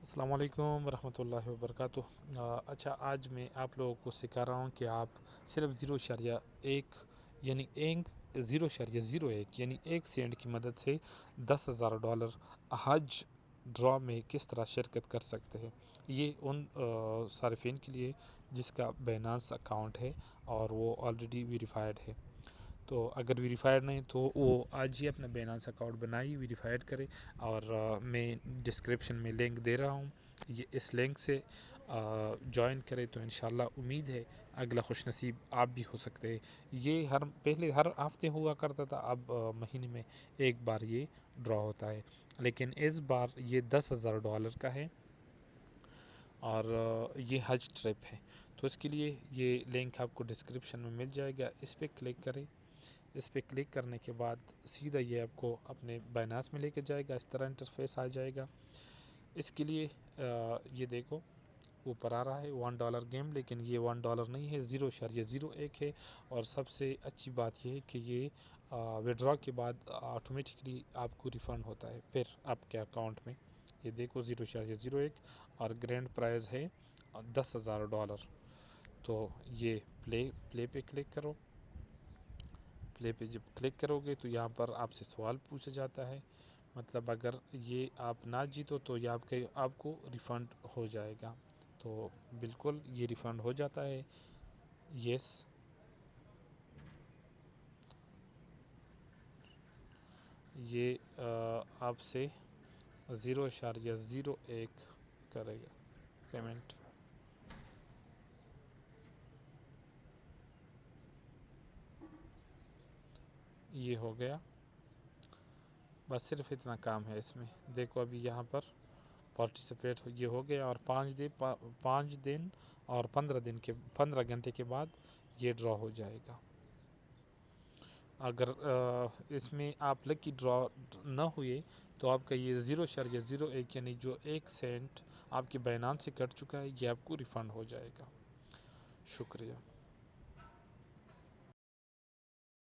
अस्सलाम वालेकुम रहमतुल्लाहि व बरकातुहू। अच्छा, आज मैं आप लोगों को सिखा रहा हूँ कि आप सिर्फ 0.1 यानी एक 0.01 यानी 1 सेंट की मदद से $10,000 हज ड्रॉ में किस तरह शिरकत कर सकते हैं। ये उन सारिफिन के लिए जिसका बाइनेंस अकाउंट है और वो ऑलरेडी वेरीफाइड है। तो अगर वेरीफाइड नहीं तो वो आज ही अपना बाइनेंस अकाउंट बनाइए, वेरीफाइड करें। और मैं डिस्क्रिप्शन में लिंक दे रहा हूँ, ये इस लिंक से ज्वाइन करें तो इंशाल्लाह उम्मीद है अगला खुश नसीब आप भी हो सकते हैं। ये पहले हर हफ्ते हुआ करता था, अब महीने में एक बार ये ड्रॉ होता है, लेकिन इस बार ये $10,000 का है और ये हज ट्रिप है। तो इसके लिए ये लिंक आपको डिस्क्रिप्शन में मिल जाएगा, इस पर क्लिक करें। इस पर क्लिक करने के बाद सीधा ये आपको अपने बाइनेंस में लेके जाएगा, इस तरह इंटरफेस आ जाएगा। इसके लिए ये देखो ऊपर आ रहा है $1 गेम, लेकिन ये $1 नहीं है, 0.01 है। और सबसे अच्छी बात यह है कि ये विड्रॉ के बाद ऑटोमेटिकली आपको रिफ़ंड होता है फिर आपके अकाउंट में। ये देखो 0.01 और ग्रैंड प्राइज़ है $10,000। तो ये प्ले पे क्लिक करो। प्ले पे जब क्लिक करोगे तो यहाँ पर आपसे सवाल पूछा जाता है, मतलब अगर ये आप ना जीतो तो ये आपको रिफ़ंड हो जाएगा। तो बिल्कुल ये रिफ़ंड हो जाता है। यस, ये आपसे 0.01 करेगा पेमेंट। ये हो गया, बस सिर्फ इतना काम है इसमें। देखो अभी यहाँ पर पार्टिसिपेट ये हो गया और 5 दिन और 15 घंटे के बाद ये ड्रॉ हो जाएगा। अगर इसमें आप लकी ड्रॉ न हुए तो आपका ये 0.01 यानी जो 1 सेंट आपके बाइनेंस से कट चुका है ये आपको रिफ़ंड हो जाएगा। शुक्रिया।